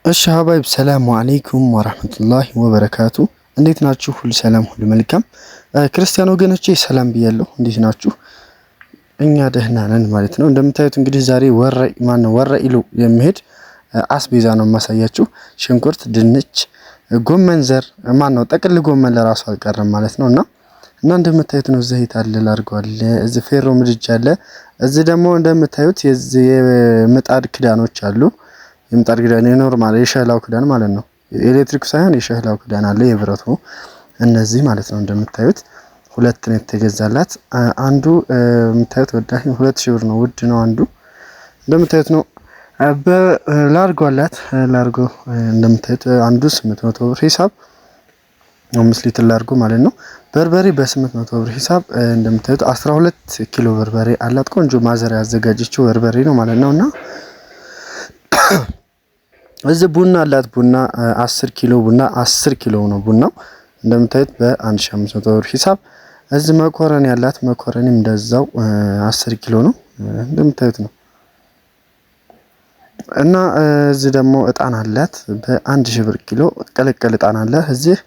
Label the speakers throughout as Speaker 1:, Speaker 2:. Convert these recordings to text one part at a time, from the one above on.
Speaker 1: እሺ ሀባይብ ሰላሙ አለይኩም ወራህመቱላሂ ወበረካቱ። እንዴት ናችሁ? ሁሉ ሰላም ሁሉ መልካም። ክርስቲያን ወገኖቼ ሰላም ብያለሁ። እንዴት ናችሁ? እኛ ደህና ነን ማለት ነው። እንደምታዩት እንግዲህ ዛሬ ወረኢሉ የሚሄድ አስቤዛ ነው የማሳያችሁ። ሽንኩርት፣ ድንች፣ ጎመን ዘር ጥቅል ጎመን ለራሱ አልቀረም ማለት ነውና እንደምታዩት ነው። ዘይት አለ ላርጓል። እዚህ ፌሮ ምድጃ አለ። እዚህ ደግሞ እንደምታዩት የምጣድ ክዳኖች አሉ። የምጣድ ክዳን የኖርማል የሸህላው ክዳን ማለት ነው። ኤሌክትሪክ ሳይሆን የሸህላው ክዳን አለ የብረቱ እነዚህ ማለት ነው። እንደምታዩት ሁለት ነው የተገዛላት። አንዱ የምታዩት ወዳሂ 2000 ብር ነው። ውድ ነው አንዱ እንደምታዩት ነው። በላርጎ አላት። ላርጎ እንደምታዩት አንዱ 800 ብር ሂሳብ 5 ሊትር ላርጎ ማለት ነው። በርበሬ በ800 ብር ሂሳብ እንደምታዩት 12 ኪሎ በርበሬ አላት። ቆንጆ ማዘሪያ ያዘጋጀችው በርበሬ ነው ማለት ነውና እዚህ ቡና አላት። ቡና 10 ኪሎ ቡና 10 ኪሎ ነው ቡናው እንደምታዩት በ1500 ብር ሂሳብ። እዚህ መኮረኒ አላት። መኮረኒም እንደዛው 10 ኪሎ ነው እንደምታዩት ነው። እና እዚህ ደግሞ እጣን አላት በ1000 ብር ኪሎ ቀለቀል እጣን አለ። እዚህ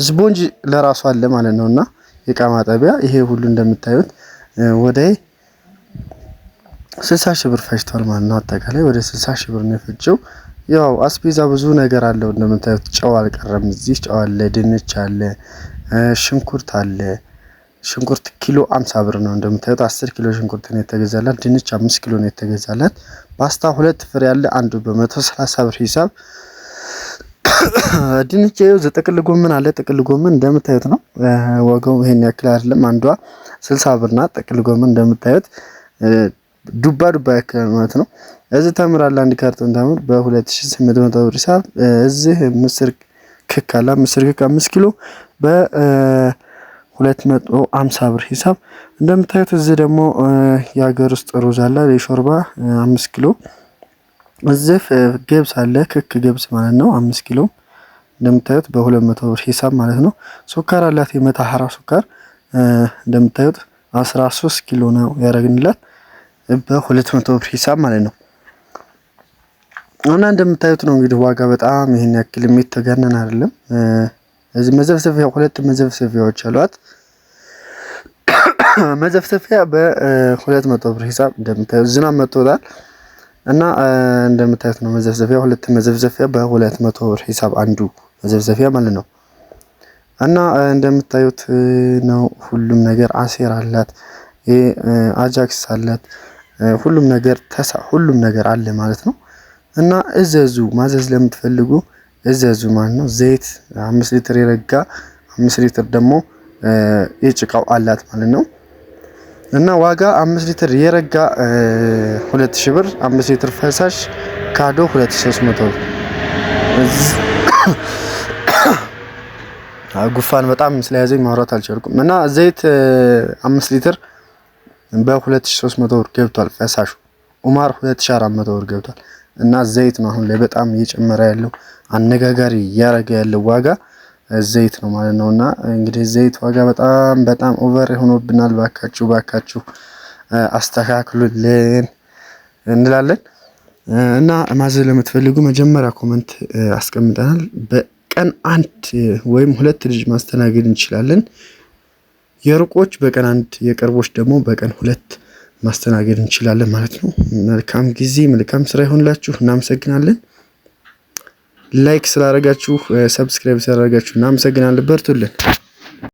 Speaker 1: ስፖንጅ ለራሱ አለ ማለት ነውና የእቃ ማጠቢያ ይሄ ሁሉ እንደምታዩት ወደ 60 ብር ፈጅቷል ማለት ነው። አጠቃላይ ወደ 60 ብር ነው የፈጀው። ያው አስቤዛ ብዙ ነገር አለው እንደምታዩት። ጨው አልቀረም። እዚህ ጨው አለ፣ ድንች አለ፣ ሽንኩርት አለ። ሽንኩርት ኪሎ 50 ብር ነው እንደምታዩት። 10 ኪሎ ሽንኩርት ነው የተገዛላት። ድንች 5 ኪሎ ነው የተገዛላት። ፓስታ 2 ፍሬ አለ። አንዱ በ130 ብር ሂሳብ። ድንች ይኸው ጥቅል ጎመን አለ። ጥቅል ጎመን እንደምታዩት ነው። ዋጋው ይሄን ያክል አይደለም። አንዷ 60 ብር ናት። ጥቅል ጎመን እንደምታዩት ዱባ ያክል ማለት ነው። እዚህ ተምር አለ። አንድ ካርቶን ተምር በ2800 ብር ሂሳብ። እዚህ ምስር ክክ አለ። ምስር ክክ 5 ኪሎ በ250 ብር ሂሳብ እንደምታዩት። እዚህ ደግሞ የሀገር ውስጥ ሩዝ አለ የሾርባ 5 ኪሎ። እዚህ ገብስ አለ ክክ ገብስ ማለት ነው 5 ኪሎ እንደምታዩት በ200 ብር ሂሳብ ማለት ነው። ሱካር አላት የመታሐራ ሱካር እንደምታዩት 13 ኪሎ ነው ያረግንላት በ200 ብር ሂሳብ ማለት ነው። እና እንደምታዩት ነው እንግዲህ ዋጋ በጣም ይሄን ያክል የሚተጋነን አይደለም። እዚህ መዘፍሰፊያ 2 መዘፍሰፊያዎች አሏት። መዘፍሰፊያ በ200 ብር ሂሳብ እንደምታዩት ዝናብ መጥቶታል እና እንደምታዩት ነው። መዘፍሰፊያ 2 መዘፍሰፊያ በ200 ብር ሂሳብ አንዱ መዘፍሰፊያ ማለት ነው። እና እንደምታዩት ነው ሁሉም ነገር አሴር አላት። አጃክስ አላት። ሁሉም ነገር አለ ማለት ነው። እና እዘዙ። ማዘዝ ለምትፈልጉ እዘዙ ማለት ነው። ዘይት 5 ሊትር የረጋ 5 ሊትር ደግሞ የጭቃው አላት ማለት ነው። እና ዋጋ 5 ሊትር የረጋ 2000 ብር፣ 5 ሊትር ፈሳሽ ካዶ 2300 ብር። ጉፋን በጣም ስለያዘኝ ማውራት አልቻልኩም። እና ዘይት 5 ሊትር በ2300 ብር ገብቷል። ፈሳሹ ኡማር 2400 ብር ገብቷል። እና ዘይት ነው አሁን ላይ በጣም እየጨመረ ያለው አነጋጋሪ እያረገ ያለው ዋጋ ዘይት ነው ማለት ነውና እንግዲህ ዘይት ዋጋ በጣም ኦቨር ሆኖብናል። ባካችሁ አስተካክሉልን እንላለን። እና ማዘዝ ለምትፈልጉ መጀመሪያ ኮሜንት አስቀምጠናል። በቀን 1 ወይም 2 ልጅ ማስተናገድ እንችላለን። የሩቆች በቀን 1 የቅርቦች ደግሞ በቀን 2 ማስተናገድ እንችላለን ማለት ነው። መልካም ጊዜ መልካም ስራ ይሁንላችሁ። እናመሰግናለን። ላይክ ስላደረጋችሁ ሰብስክራይብ ስላደረጋችሁ እናመሰግናለን። በርቱልን።